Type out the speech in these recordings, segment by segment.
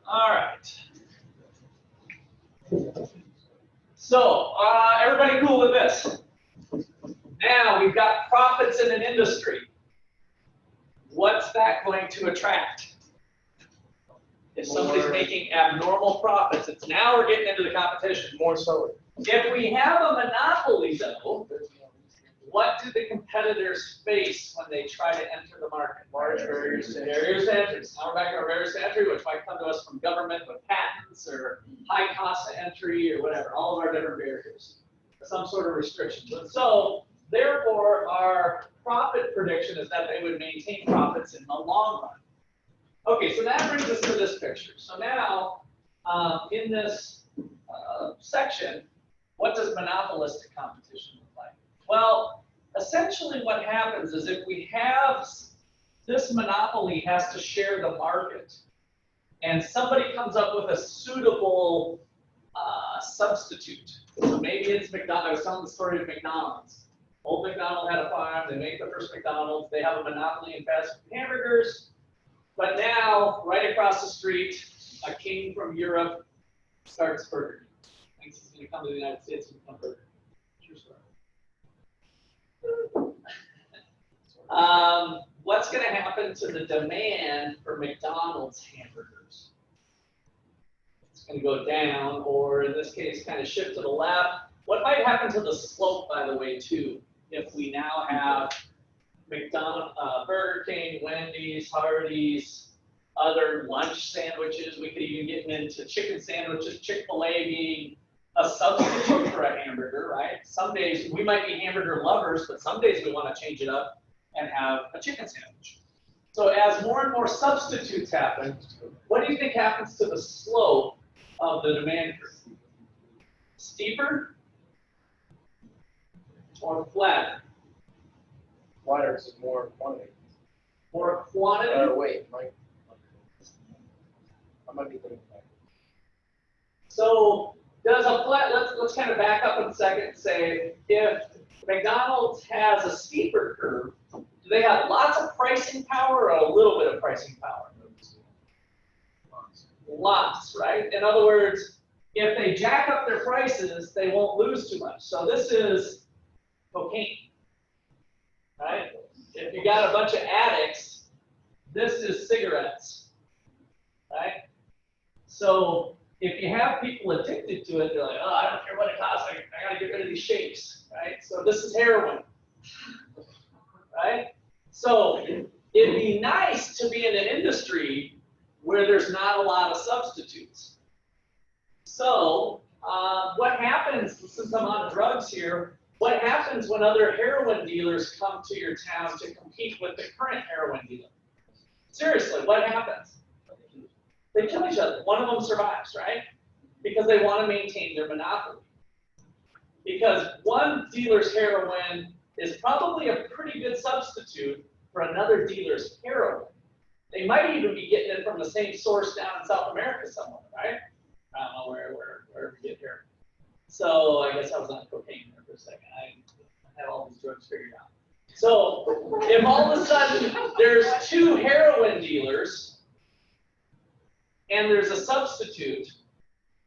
All right. So, everybody cool with this? Now we've got profits in an industry. What's that going to attract? If somebody's making abnormal profits, it's now we're getting into the competition. More so. If we have a monopoly, though, what do the competitors face when they try to enter the market? Large barriers to entry. Barriers to entry. Now we're back to our barriers to entry, which might come to us from government with patents or high cost of entry or whatever, all of our different barriers, some sort of restrictions. And so, therefore, our profit prediction is that they would maintain profits in the long run. Okay, so that brings us to this picture. So now, in this section, what does monopolistic competition look like? Well, essentially what happens is if we have this monopoly has to share the market, and somebody comes up with a suitable substitute. So maybe it's McDonald's. I was telling the story of McDonald's. Old McDonald had a farm. They make the first McDonald's. They have a monopoly in fast food hamburgers. But now, right across the street, a king from Europe starts Burger King. Thinks he's going to come to the United States and become Burger King. True story. What's going to happen to the demand for McDonald's hamburgers? It's going to go down, or in this case, kind of shift to the left. What might happen to the slope, by the way, too, if we now have Burger King, Wendy's, Hardee's, other lunch sandwiches? We could even get into chicken sandwiches, Chick-fil-A being a substitute for a hamburger, right? Some days we might be hamburger lovers, but some days we want to change it up and have a chicken sandwich. So as more and more substitutes happen, what do you think happens to the slope of the demand curve? Steeper or flatter? Flatter is more quantity. More quantity? Wait, Mike. I might be thinking that. So does a flat, let's kind of back up in a second and say, if McDonald's has a steeper curve, do they have lots of pricing power or a little bit of pricing power? Lots, right? In other words, if they jack up their prices, they won't lose too much. So this is cocaine, right? If you got a bunch of addicts, this is cigarettes, right? So if you have people addicted to it, they're like, oh, I don't care what it costs, I gotta get rid of these shakes, right? So this is heroin, right? So it'd be nice to be in an industry where there's not a lot of substitutes. So what happens, since I'm on drugs here, what happens when other heroin dealers come to your town to compete with the current heroin dealer? Seriously, what happens? They kill each other. One of them survives, right? Because they want to maintain their monopoly. Because one dealer's heroin is probably a pretty good substitute for another dealer's heroin. They might even be getting it from the same source down in South America somewhere, right? I don't know where we get here. So I guess I was on cocaine there for a second. I had all these drugs figured out. So if all of a sudden there's two heroin dealers and there's a substitute,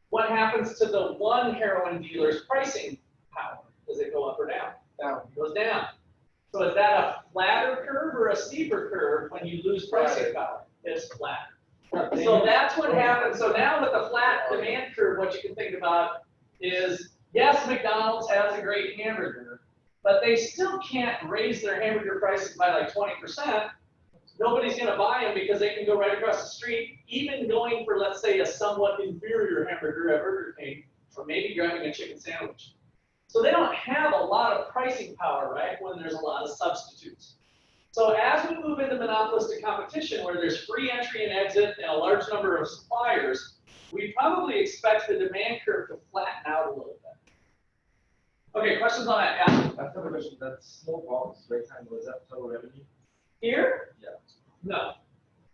what happens to the one heroin dealer's pricing power? Does it go up or down? Down. It goes down. So is that a flatter curve or a steeper curve when you lose pricing power? It's flat. So that's what happens. So now with the flat demand curve, what you can think about is, yes, McDonald's has a great hamburger, but they still can't raise their hamburger prices by like 20%. Nobody's going to buy them because they can go right across the street, even going for, let's say, a somewhat inferior hamburger at Burger King, or maybe grabbing a chicken sandwich. So they don't have a lot of pricing power, right, when there's a lot of substitutes. So as we move into monopolistic competition, where there's free entry and exit and a large number of suppliers, we probably expect the demand curve to flatten out a little bit. Okay, questions on that? Yeah. I have a question. That small box rectangle, is that total revenue? Here? Yeah. No.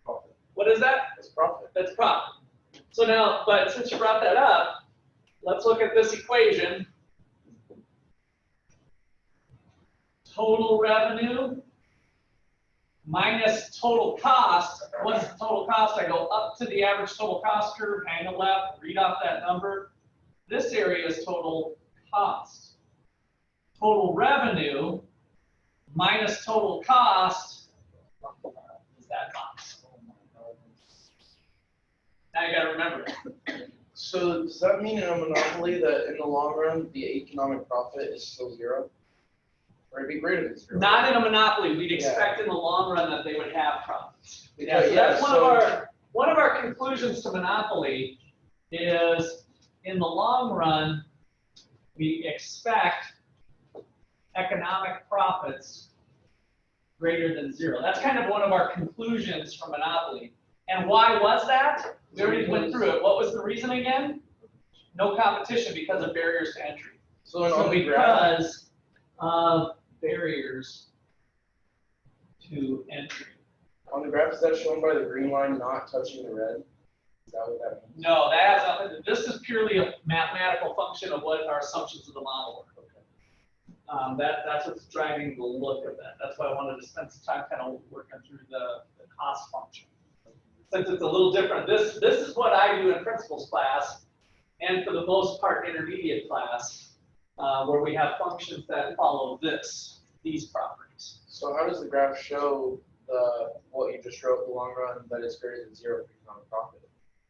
Profit. What is that? It's profit. That's profit. So now, but since you brought that up, let's look at this equation. Total revenue minus total cost. What's the total cost? I go up to the average total cost curve, hang a left, read off that number. This area is total cost. Total revenue minus total cost is that box. Now you gotta remember it. So does that mean in a monopoly that in the long run, the economic profit is still zero? Or it'd be greater than zero? Not in a monopoly. We'd expect in the long run that they would have profits. Yeah, so Yeah, that's so- one of our conclusions to monopoly is in the long run, we expect economic profits greater than zero. That's kind of one of our conclusions from monopoly. And why was that? We already went through it. What was the reason again? No competition because of barriers to entry. So in So on the graph, because of barriers to entry. on the graph, is that shown by the green line not touching the red? Is that what that means? No, that has nothing. This is purely a mathematical function of what our assumptions of the model are. That's what's driving the look of that. That's why I wanted to spend some time kind of working through the cost function. Since it's a little different, this is what I do in principles class, and for the most part intermediate class, where we have functions that follow these properties. So how does the graph show what you just wrote, the long run, that it's greater than zero for economic profit?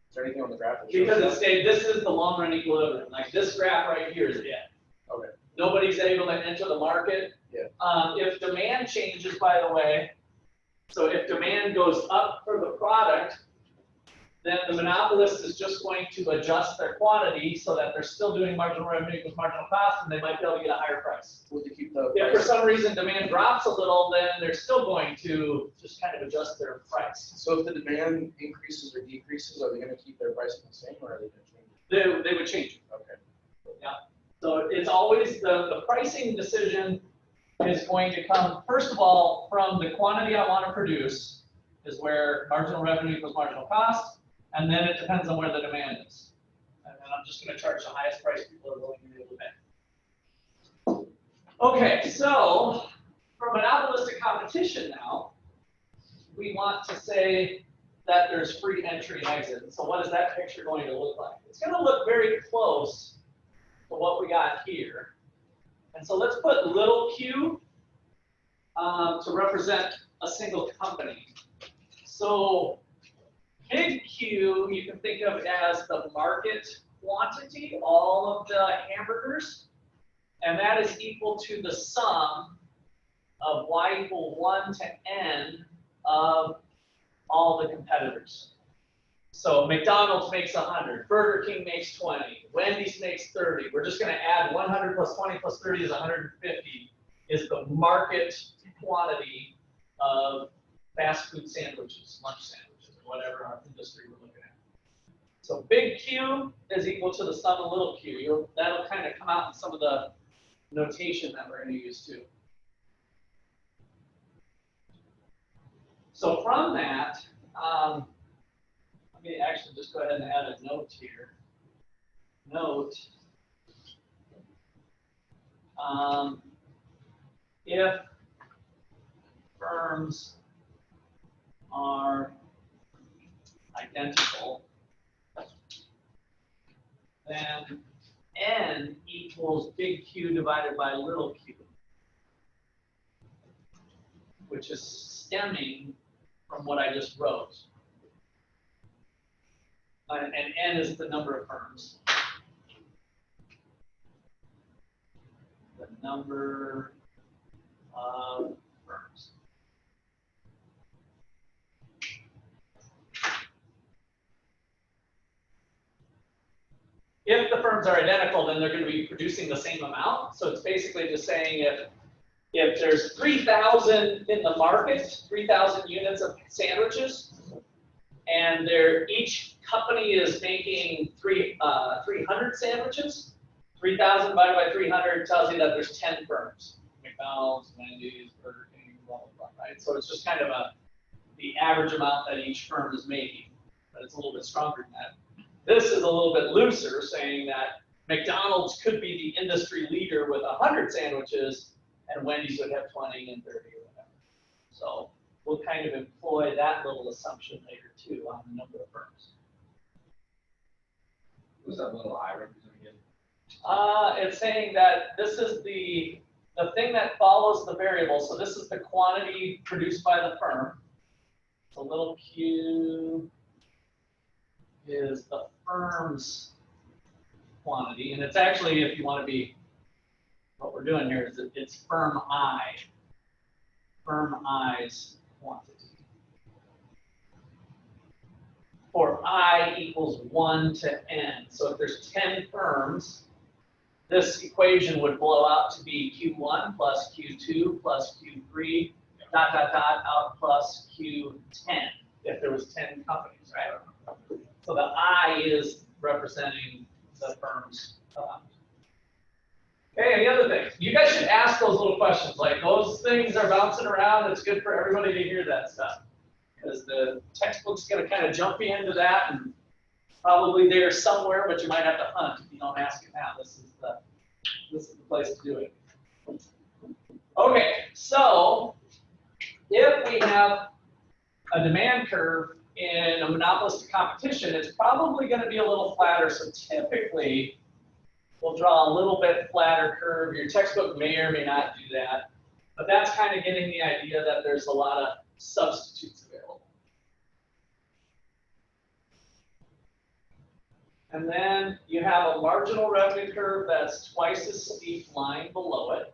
Is there anything on the graph that shows Because that? it's saying this is the long run equilibrium. Like this graph right here is it. Okay. Nobody's able to enter the market. Yeah. If demand changes, by the way, so if demand goes up for the product, then the monopolist is just going to adjust their quantity so that they're still doing marginal revenue equals marginal cost, and they might be able to get a higher price. Would they keep the If for price? some reason demand drops a little, then they're still going to just kind of adjust their price. So if the demand increases or decreases, are they going to keep their pricing the same, or are they going to change it? They would change it. Okay. So it's always the pricing decision is going to come, first of all, from the quantity I want to produce, is where marginal revenue equals marginal cost, and then it depends on where the demand is. And then I'm just going to charge the highest price people are willing to be able to pay. Okay, so for monopolistic competition now, we want to say that there's free entry and exit. So what is that picture going to look like? It's going to look very close to what we got here. And so let's put little q to represent a single company. So big Q you can think of as the market quantity, all of the hamburgers, and that is equal to the sum of y equal 1 to n of all the competitors. So McDonald's makes 100, Burger King makes 20, Wendy's makes 30. We're just going to add 100 plus 20 plus 30 is 150, is the market quantity of fast food sandwiches, lunch sandwiches, or whatever our industry we're looking at. So big Q is equal to the sum of little q. That'll kind of come out in some of the notation that we're going to use too. So from that, let me actually just go ahead and add a note here. Note, if firms are identical, then n equals big Q divided by little q, which is stemming from what I just wrote. And n is the number of firms. The number of firms. If the firms are identical, then they're going to be producing the same amount. So it's basically just saying if there's 3,000 in the market, 3,000 units of sandwiches, and each company is making 300 sandwiches, 3,000 divided by 300 tells you that there's 10 firms. McDonald's, Wendy's, Burger King, blah, blah, blah, right? So it's just kind of the average amount that each firm is making, but it's a little bit stronger than that. This is a little bit looser, saying that McDonald's could be the industry leader with 100 sandwiches, and Wendy's would have 20 and 30 or whatever. So we'll kind of employ that little assumption later too on the number of firms. What's that little I represent again? It's saying that this is the thing that follows the variable. So this is the quantity produced by the firm. The little q is the firm's quantity, and it's actually, if you want to be, what we're doing here is it's firm I's quantity. For I equals 1 to n. So if there's 10 firms, this equation would blow out to be Q1 plus Q2 plus Q3, out plus Q10, if there was 10 companies, right? So the I is representing the firm's amount. Okay, any other things? You guys should ask those little questions. Like, those things are bouncing around. It's good for everybody to hear that stuff. Because the textbook's going to kind of jump you into that, and probably there somewhere, but you might have to hunt if you don't ask it now. This is the place to do it. Okay, so if we have a demand curve in a monopolistic competition, it's probably going to be a little flatter. So typically, we'll draw a little bit flatter curve. Your textbook may or may not do that, but that's kind of getting the idea that there's a lot of substitutes available. And then you have a marginal revenue curve that's twice as steep lying below it.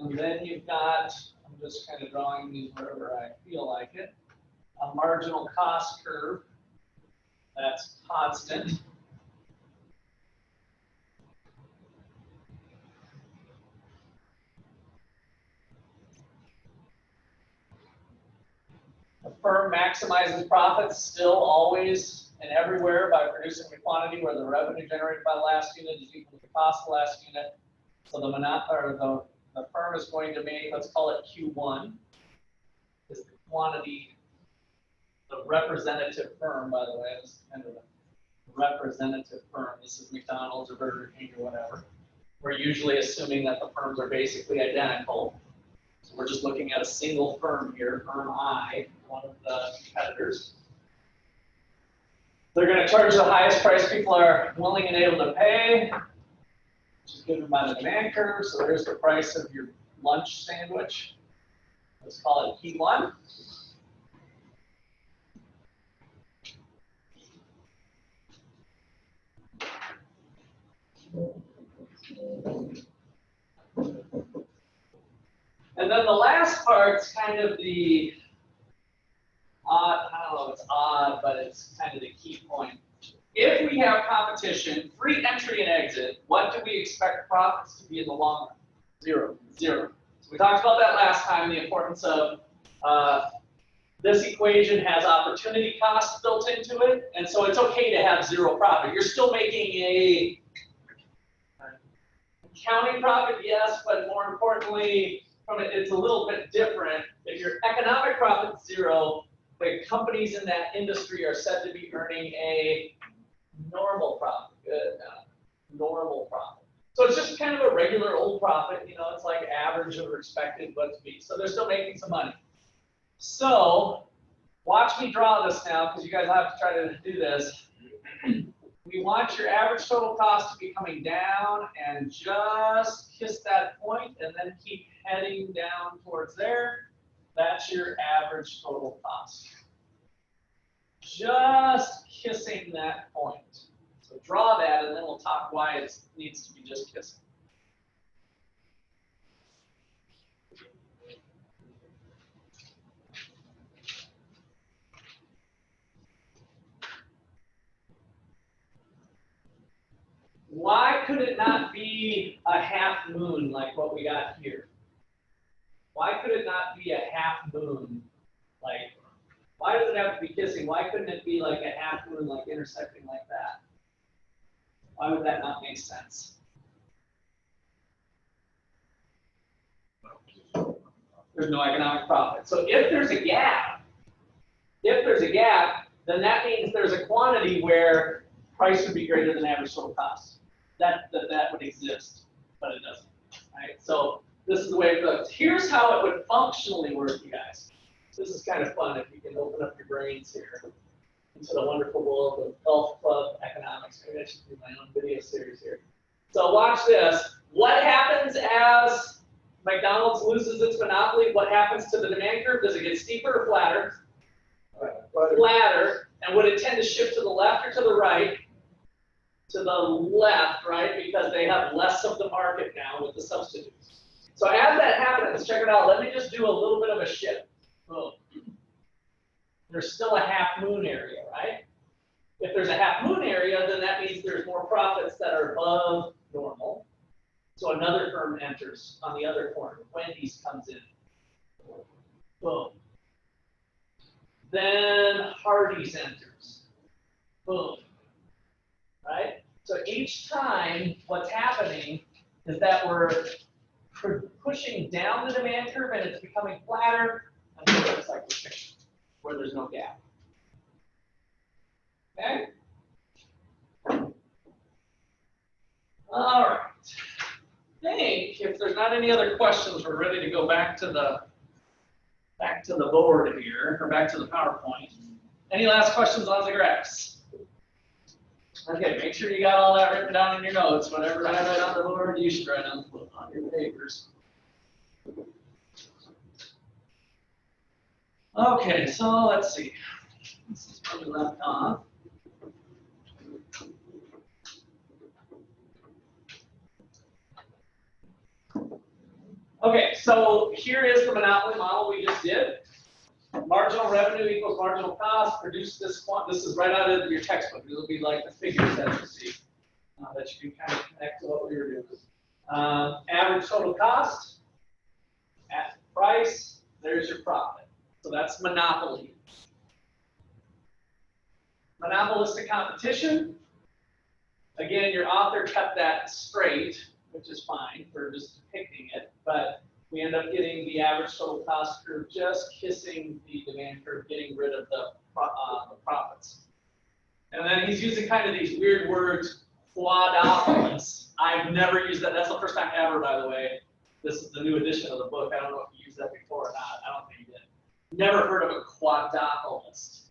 And then you've got, I'm just kind of drawing these wherever I feel like it, a marginal cost curve that's constant. The firm maximizes profits still always and everywhere by producing the quantity where the revenue generated by the last unit is equal to the cost of the last unit. So the firm is going to make, let's call it Q1, is the quantity, the representative firm, by the way, this is kind of a representative firm. This is McDonald's or Burger King or whatever. We're usually assuming that the firms are basically identical. So we're just looking at a single firm here, firm I, one of the competitors. They're going to charge the highest price people are willing and able to pay, which is given by the demand curve. So there's the price of your lunch sandwich. Let's call it P1. And then the last part's kind of the odd, I don't know if it's odd, but it's kind of the key point. If we have competition, free entry and exit, what do we expect profits to be in the long run? Zero. So we talked about that last time, the importance of this equation has opportunity cost built into it, and so it's okay to have zero profit. You're still making a accounting profit, yes, but more importantly, it's a little bit different. If your economic profit is zero, the companies in that industry are said to be earning a normal profit. Good, normal profit. So it's just kind of a regular old profit. You know, it's like average or expected what to be. So they're still making some money. So watch me draw this now, because you guys have to try to do this. We want your average total cost to be coming down and just kiss that point and then keep heading down towards there. That's your average total cost. Just kissing that point. So draw that and then we'll talk why it needs to be just kissing. Why could it not be a half moon like what we got here? Why could it not be a half moon? Like, why does it have to be kissing? Why couldn't it be like a half moon, like intersecting like that? Why would that not make sense? There's no economic profit. So if there's a gap, then that means there's a quantity where price would be greater than average total cost. that would exist, but it doesn't. Right? So this is the way it goes. Here's how it would functionally work, you guys. This is kind of fun if you can open up your brains here into the wonderful world of golf club economics. Maybe I should do my own video series here. So watch this. What happens as McDonald's loses its monopoly? What happens to the demand curve? Does it get steeper or flatter? Flatter. And would it tend to shift to the left or to the right? To the left, right? Because they have less of the market now with the substitutes. So as that happens, check it out. Let me just do a little bit of a shift. Boom. There's still a half moon area, right? If there's a half moon area, then that means there's more profits that are above normal. So another firm enters on the other corner. Wendy's comes in. Boom. Then Hardee's enters. Boom. Right? So each time what's happening is that we're pushing down the demand curve and it's becoming flatter until it's like where there's no gap. Okay? All right. I think if there's not any other questions, we're ready to go back to the board here, or back to the PowerPoint. Any last questions on the graphs? Okay, make sure you got all that written down in your notes. Whatever I write on the board, you should write on your papers. Okay, so let's see. This is where we left off. Okay, so here is the monopoly model we just did. Marginal revenue equals marginal cost. Produce this one. This is right out of your textbook. It'll be like the figures that you see that you can kind of connect to what we were doing. Average total cost at price. There's your profit. So that's monopoly. Monopolistic competition. Again, your author kept that straight, which is fine for just depicting it, but we end up getting the average total cost curve just kissing the demand curve, getting rid of the profits. And then he's using kind of these weird words, quadopolis. I've never used that. That's the first time ever, by the way. This is the new edition of the book. I don't know if you used that before or not. I don't think you did. Never heard of a quadopolist.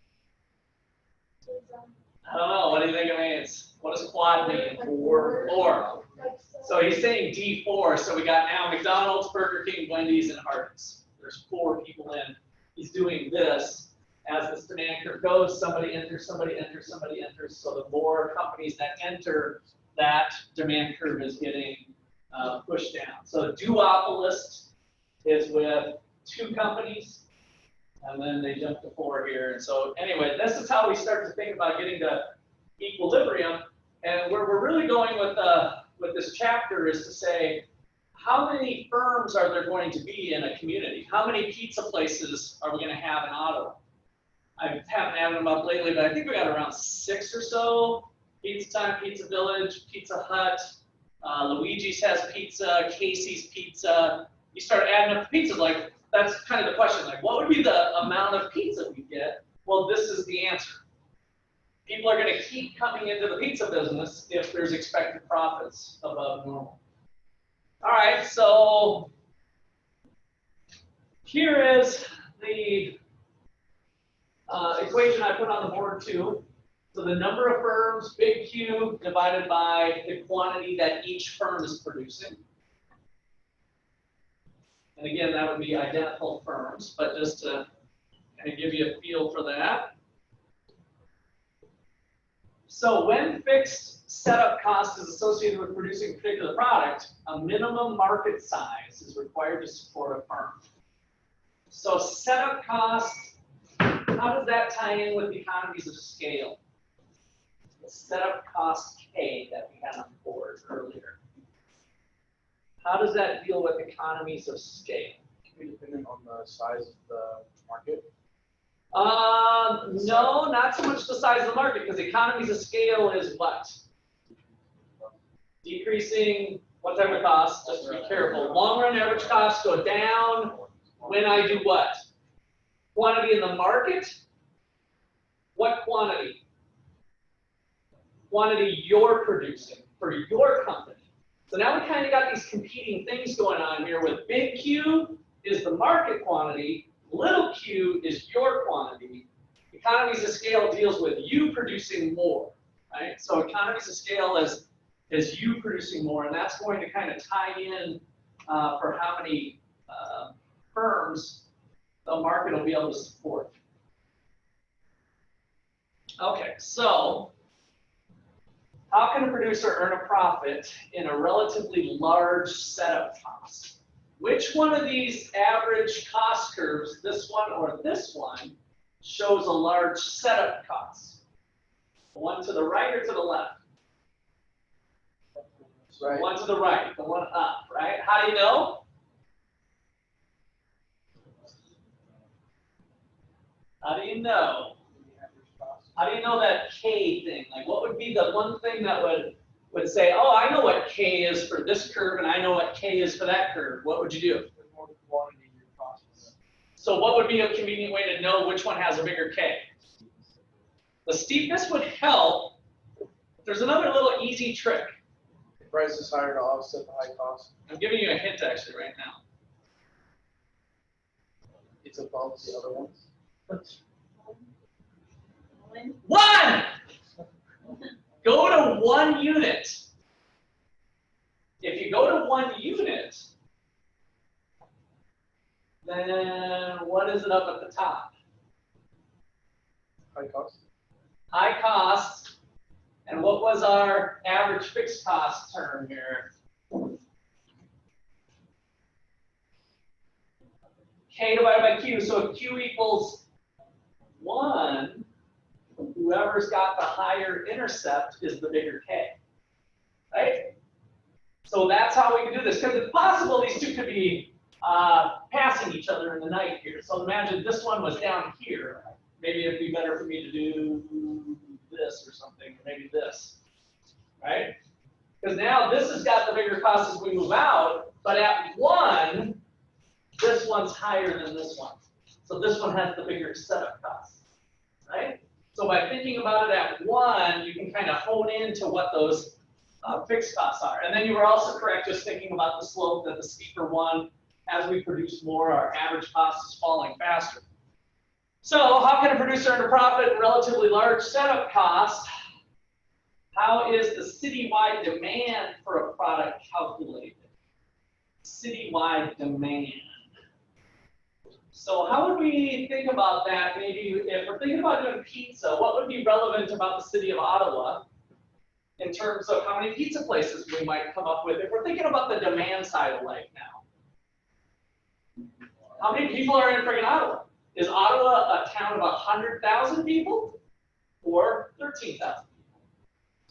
I don't know. What do you think it means? What does quad mean? Four. So he's saying D4. So we got now McDonald's, Burger King, Wendy's, and Hardee's. There's 4 people in. He's doing this as this demand curve goes. Somebody enters, somebody enters, somebody enters. So the more companies that enter, that demand curve is getting pushed down. So duopolist is with 2 companies, and then they jump to 4 here. And so anyway, this is how we start to think about getting to equilibrium. And where we're really going with this chapter is to say, how many firms are there going to be in a community? How many pizza places are we going to have in Ottawa? I haven't added them up lately, but I think we got around 6 or so. Pizza Time, Pizza Village, Pizza Hut, Luigi's has pizza, Casey's Pizza. You start adding up the pizzas, like, that's kind of the question, like, what would be the amount of pizza we get? Well, this is the answer. People are going to keep coming into the pizza business if there's expected profits above normal. All right, so here is the equation I put on the board too. So the number of firms, big Q, divided by the quantity that each firm is producing. And again, that would be identical firms, but just to kind of give you a feel for that. So when fixed setup cost is associated with producing a particular product, a minimum market size is required to support a firm. So setup cost, how does that tie in with the economies of scale? The setup cost K that we had on the board earlier. How does that deal with economies of scale? Can be dependent on the size of the market. No, not so much the size of the market, because economies of scale is what? Decreasing what type of cost? Just to be careful. Long run average costs go down when I do what? Quantity in the market? What quantity? Quantity you're producing. for your company. So now we kind of got these competing things going on here with big Q is the market quantity, little q is your quantity. Economies of scale deals with you producing more, right? So economies of scale is you producing more, and that's going to kind of tie in for how many firms the market will be able to support. Okay, so how can a producer earn a profit in a relatively large setup cost? Which one of these average cost curves, this one or this one, shows a large setup cost? The one to the right or to the left? Right. The one to the right, the one up, right? How do you know? How do you know? How do you know that K thing? Like, what would be the one thing that would say, oh, I know what K is for this curve, and I know what K is for that curve? What would you do? So what would be a convenient way to know which one has a bigger K? The steepness would help. There's another little easy trick. The price is higher to offset the high cost. I'm giving you a hint actually right now. It's above the other ones. One! Go to 1 unit. If you go to 1 unit, then what is it up at the top? High cost. High cost. And what was our average fixed cost term here? K divided by Q. So if Q equals 1, whoever's got the higher intercept is the bigger K, right? So that's how we can do this, because it's possible these two could be passing each other in the night here. So imagine this one was down here. Maybe it'd be better for me to do this or something, or maybe this, right? Because now this has got the bigger cost as we move out, but at 1, this one's higher than this one. So this one has the bigger setup cost, right? So by thinking about it at 1, you can kind of hone into what those fixed costs are. And then you were also correct just thinking about the slope, that the steeper one, as we produce more, our average cost is falling faster. So how can a producer earn a profit at relatively large setup cost? How is the citywide demand for a product calculated? Citywide demand. So how would we think about that? Maybe if we're thinking about doing pizza, what would be relevant about the city of Ottawa in terms of how many pizza places we might come up with if we're thinking about the demand side of life now? How many people are in friggin' Ottawa? Is Ottawa a town of 100,000 people or 13,000 people?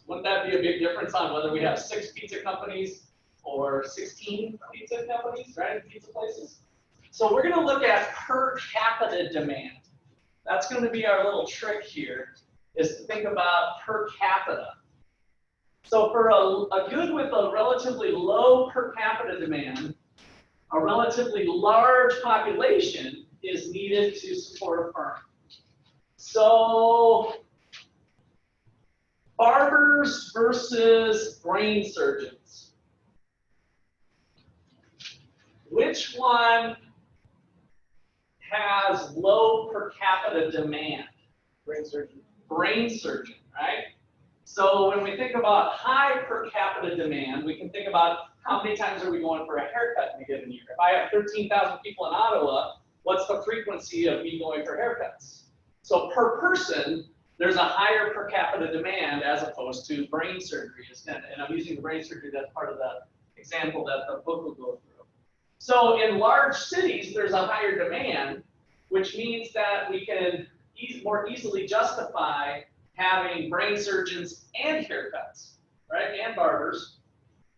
Wouldn't that be a big difference on whether we have 6 pizza companies or 16 pizza companies, right? Pizza places. So we're going to look at per capita demand. That's going to be our little trick here, is to think about per capita. So for a good with a relatively low per capita demand, a relatively large population is needed to support a firm. So barbers versus brain surgeons. Which one has low per capita demand? Brain surgeon. Brain surgeon, right? So when we think about high per capita demand, we can think about how many times are we going for a haircut in a given year. If I have 13,000 people in Ottawa, what's the frequency of me going for haircuts? So per person, there's a higher per capita demand as opposed to brain surgery. And I'm using the brain surgery, that's part of the example that the book will go through. So in large cities, there's a higher demand, which means that we can more easily justify having brain surgeons and haircuts, right, and barbers.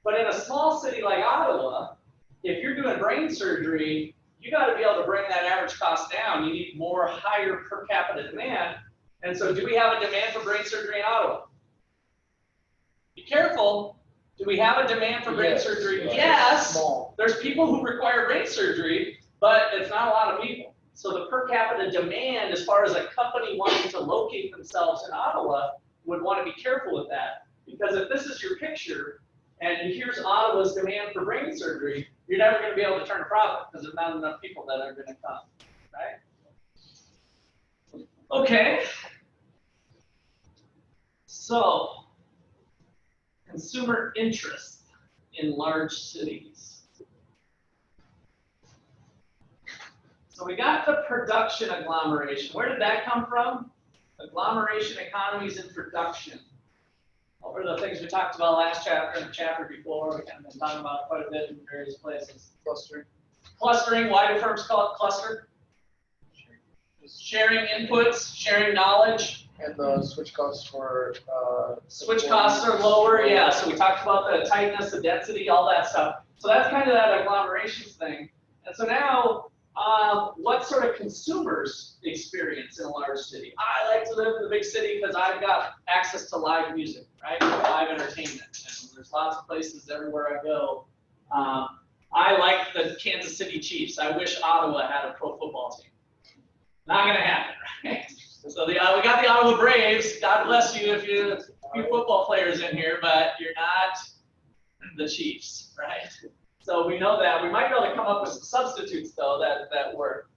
But in a small city like Ottawa, if you're doing brain surgery, you got to be able to bring that average cost down. You need more higher per capita demand. And so do we have a demand for brain surgery in Ottawa? Be careful. Do we have a demand for brain surgery? Yes. Small. There's people who require brain surgery, but it's not a lot of people. So the per capita demand, as far as a company wanting to locate themselves in Ottawa, would want to be careful with that, Because if this is your picture, and here's Ottawa's demand for brain surgery, you're never going to be able to turn a profit because there's not enough people that are going to come, right? Okay. So, consumer interest in large cities. So we got the production agglomeration. Where did that come from? Agglomeration economies in production. Over the things we talked about last chapter and the chapter before, we kind of been talking about quite a bit in various places. Clustering. Clustering, why do firms call it cluster? Sharing inputs, sharing knowledge. And the switch costs for Switch costs are lower, yeah. So we talked about the tightness, the density, all that stuff. So that's kind of that agglomerations thing. And so now, what sort of consumers experience in a large city? I like to live in the big city because I've got access to live music, right? Live entertainment. And there's lots of places everywhere I go. I like the Kansas City Chiefs. I wish Ottawa had a pro football team. Not gonna happen, right? So we got the Ottawa Braves. God bless you if you a few football players in here, but you're not the Chiefs, right? So we know that. We might be able to come up with some substitutes though that work.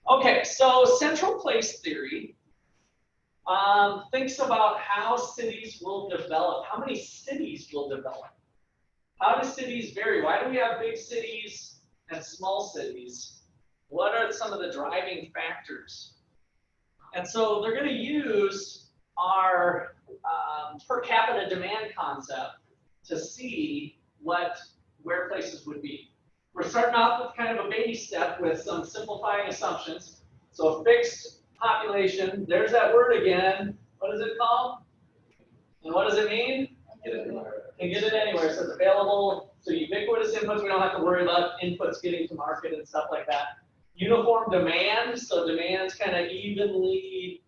Okay, so central place theory thinks about how cities will develop. How many cities will develop? How do cities vary? Why do we have big cities and small cities? What are some of the driving factors? And so they're going to use our per capita demand concept to see where places would be. We're starting off with kind of a baby step with some simplifying assumptions. So a fixed population, there's that word again. What is it called? And what does it mean? Can get it anywhere. So it's available. So ubiquitous inputs, we don't have to worry about inputs getting to market and stuff like that. Uniform demand, so demand's kind of evenly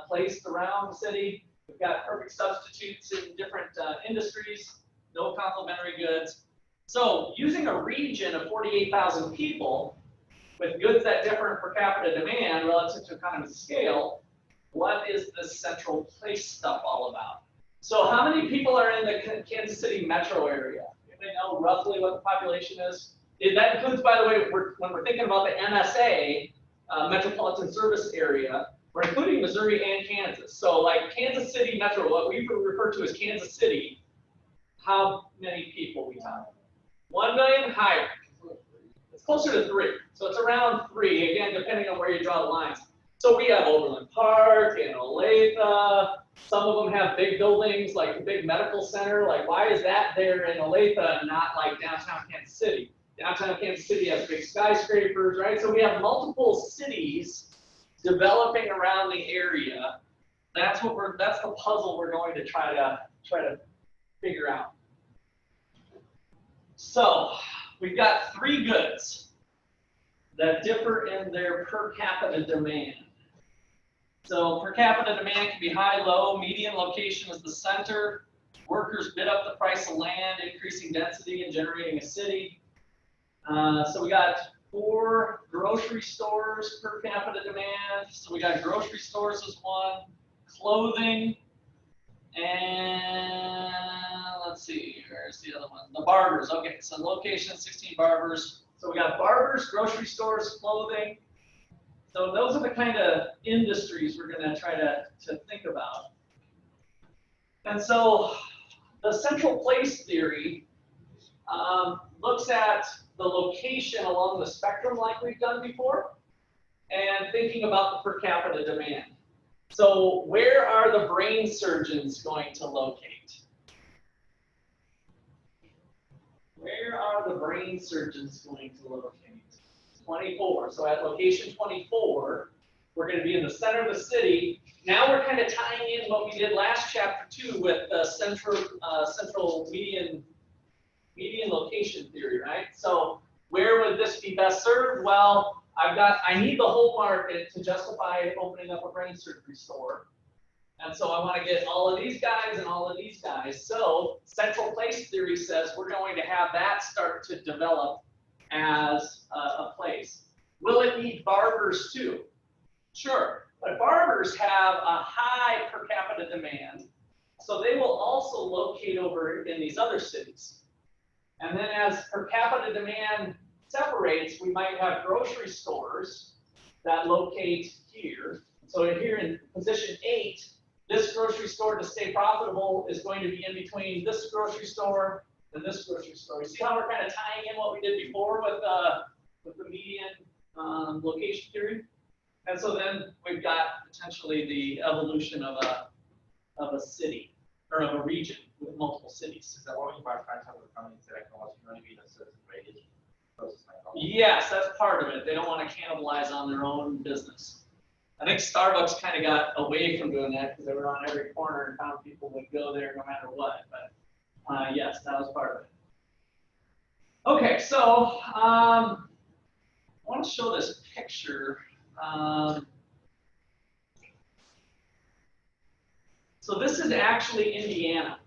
placed around the city. We've got perfect substitutes in different industries, no complementary goods. So using a region of 48,000 people with goods that differ in per capita demand relative to economies of scale, what is this central place stuff all about? So how many people are in the Kansas City metro area? Anybody know roughly what the population is? That includes, by the way, when we're thinking about the MSA, Metropolitan Service Area, we're including Missouri and Kansas. So like Kansas City Metro, what we refer to as Kansas City, how many people we talk? 1 million? Higher. It's closer to 3. So it's around 3, again, depending on where you draw the lines. So we have Overland Park and Olathe. Some of them have big buildings, like the big medical center. Like, why is that there in Olathe and not like downtown Kansas City? Downtown Kansas City has big skyscrapers, right? So we have multiple cities developing around the area. That's the puzzle we're going to try to figure out. So we've got 3 goods that differ in their per capita demand. So per capita demand can be high, low, median location is the center. Workers bid up the price of land, increasing density and generating a city. So we got 4 grocery stores per capita demand. So we got grocery stores as one, clothing, and let's see, where's the other one? The barbers. Okay, so location 16 barbers. So we got barbers, grocery stores, clothing. So those are the kind of industries we're going to try to think about. And so the central place theory looks at the location along the spectrum like we've done before, and thinking about the per capita demand. So where are the brain surgeons going to locate? Where are the brain surgeons going to locate? 24. So at location 24, we're going to be in the center of the city. Now we're kind of tying in what we did last chapter too with the central median location theory, right? So where would this be best served? Well, I need the whole market to justify opening up a brain surgery store. And so I want to get all of these guys and all of these guys. So central place theory says we're going to have that start to develop as a place. Will it need barbers too? Sure, but barbers have a high per capita demand So they will also locate over in these other cities. And then as per capita demand separates, we might have grocery stores that locate here. So here in position 8, this grocery store to stay profitable is going to be in between this grocery store and this grocery store. You see how we're kind of tying in what we did before with the median location theory? And so then we've got potentially the evolution of a city or of a region with multiple cities. Is that what you might find some of the companies that can only be in a certain radius? Yes, that's part of it. They don't want to cannibalize on their own business. I think Starbucks kind of got away from doing that because they were on every corner and found people would go there no matter what. But yes, that was part of it. Okay, so I want to show this picture. So this is actually Indiana.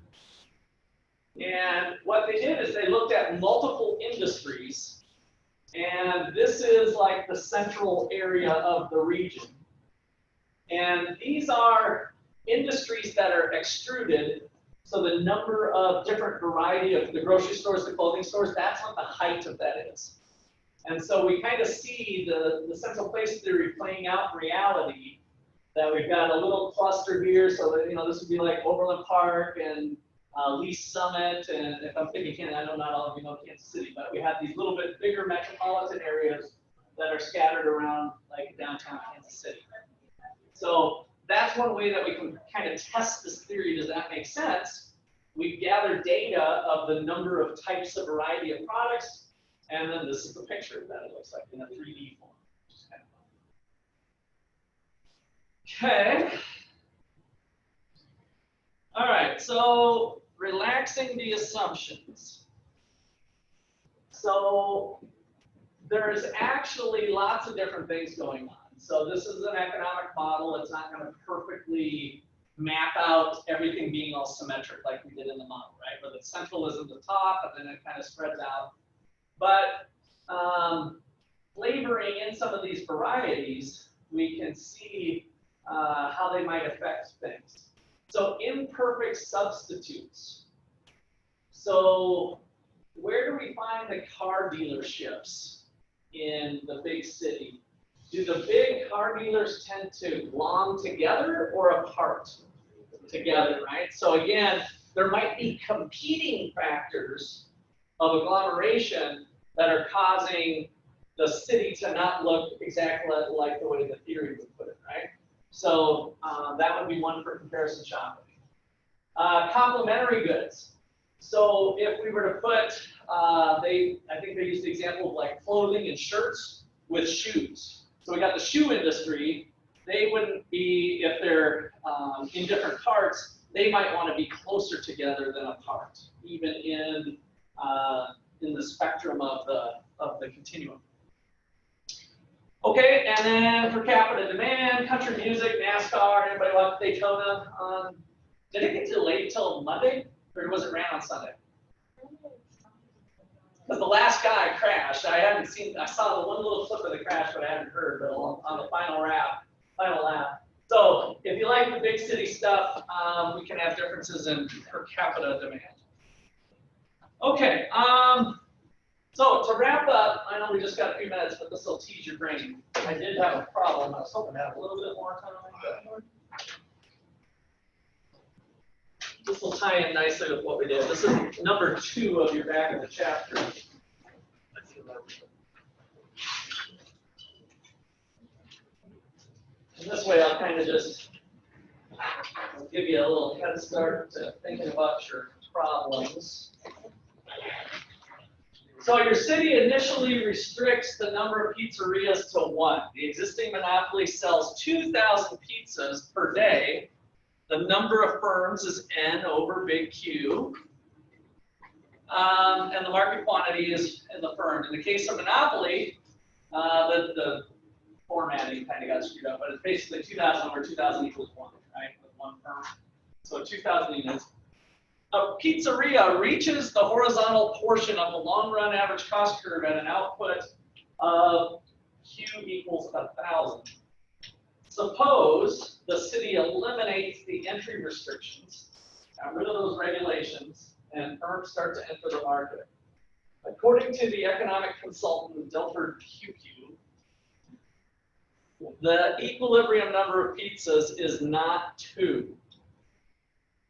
And what they did is they looked at multiple industries. And this is like the central area of the region. And these are industries that are extruded. So the number of different variety of the grocery stores, the clothing stores, that's what the height of that is. And so we kind of see the central place theory playing out in reality, that we've got a little cluster here. So that, this would be like Overland Park and Lee Summit. And if I'm thinking Canada, I know not all of you know Kansas City, but we have these little bit bigger metropolitan areas that are scattered around like downtown Kansas City. So that's one way that we can kind of test this theory. Does that make sense? We gather data of the number of types of variety of products, and then this is the picture that it looks like in a 3D form. Which is kind of fun. Okay. All right, so relaxing the assumptions. So there's actually lots of different things going on. So this is an economic model. It's not going to perfectly map out everything being all symmetric like we did in the model, right? Where the central is at the top and then it kind of spreads out. But flavoring in some of these varieties, we can see how they might affect things. So imperfect substitutes. So where do we find the car dealerships in the big city? Do the big car dealers tend to glom together or apart? Together, right? So again, there might be competing factors of agglomeration that are causing the city to not look exactly like the way the theory would put it, right? So that would be one for comparison shopping. Complementary goods. So if we were to put, I think they used the example of like clothing and shirts with shoes. So we got the shoe industry. They wouldn't be, if they're in different parts, they might want to be closer together than apart, even in the spectrum of the continuum. Okay, and then per capita demand, country music, NASCAR, anybody watch Daytona? Did it get delayed till Monday, or was it ran on Sunday? Because the last guy crashed. I saw the one little clip of the crash, but I hadn't heard, but on the final lap. So if you like the big city stuff, we can have differences in per capita demand. Okay, so to wrap up, I know we just got a few minutes, but this will tease your brain. I did have a problem. I was hoping to have a little bit more time. But this will tie in nicely with what we did. This is number 2 of your back of the chapter. And this way I'll kind of just give you a little head start to thinking about your problems. So your city initially restricts the number of pizzerias to 1. The existing monopoly sells 2,000 pizzas per day. The number of firms is N over big Q. And the market quantity is in the firm. In the case of monopoly, the formatting kind of got screwed up, but it's basically 2,000 over 2,000 equals 1, right? With 1 firm. So 2,000 units. A pizzeria reaches the horizontal portion of the long-run average cost curve at an output of Q equals 1,000. Suppose the city eliminates the entry restrictions got rid of those regulations, and firms start to enter the market. According to the economic consultant Dilford QQ, the equilibrium number of pizzas is not 2.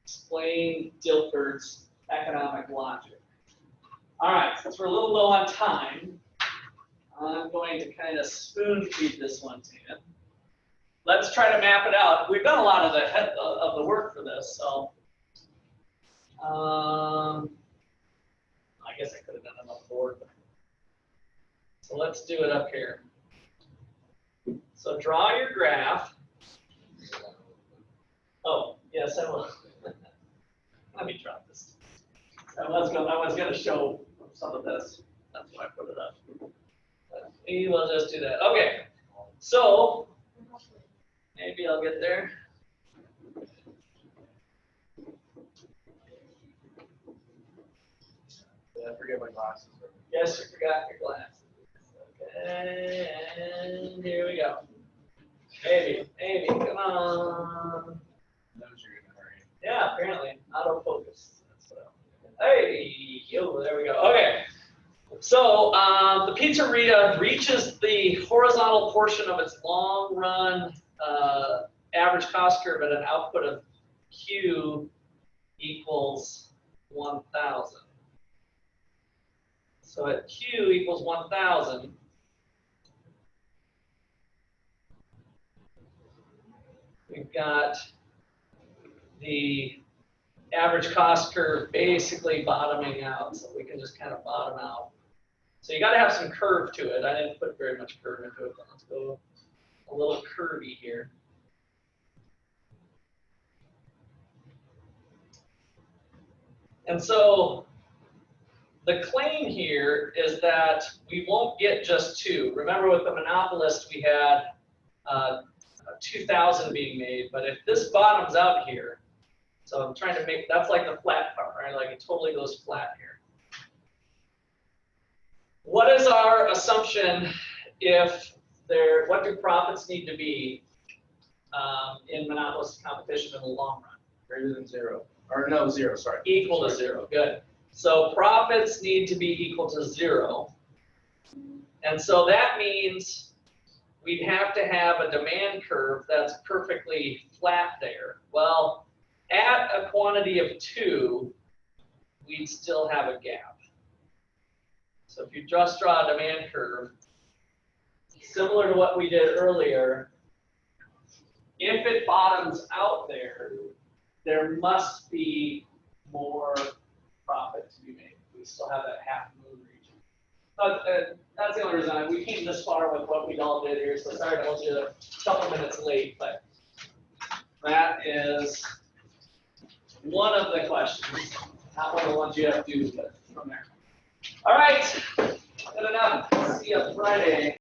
Explain Dilford's economic logic. All right, since we're a little low on time, I'm going to kind of spoon feed this one to you. Let's try to map it out. We've done a lot of the work for this, so I guess I could have done it on the board. So let's do it up here. So draw your graph. Oh, yes, I will. Let me drop this. I was going to show some of this. That's why I put it up. But maybe we'll just do that. Okay. So maybe I'll get there. Did I forget my glasses? Yes, you forgot your glasses. Okay, and here we go. Maybe, come on. Knows you're in a hurry. Yeah, apparently, autofocus. Hey, yo, there we go. Okay, so the pizzeria reaches the horizontal portion of its long run average cost curve at an output of Q equals 1,000. So at Q equals 1,000, we've got the average cost curve basically bottoming out, so we can just kind of bottom out. So you got to have some curve to it. I didn't put very much curve into it, but let's go a little curvy here. And so the claim here is that we won't get just 2. Remember with the monopolist, we had 2,000 being made, but if this bottoms out here, so I'm trying to make, that's like the flat part, right? Like it totally goes flat here. What is our assumption if what do profits need to be in monopolistic competition in the long run? Greater than 0. Or no, 0, sorry. Equal to 0, good. So profits need to be equal to 0. And so that means we'd have to have a demand curve that's perfectly flat there. Well, at a quantity of 2, we'd still have a gap. So if you just draw a demand curve, similar to what we did earlier, if it bottoms out there, there must be more profit to be made. We still have that half moon region. But that's the only reason we came this far with what we all did here. So sorry to hold you a couple minutes late, but that is one of the questions. Not one of the ones you have to do, but from there. All right, good enough. See you Friday.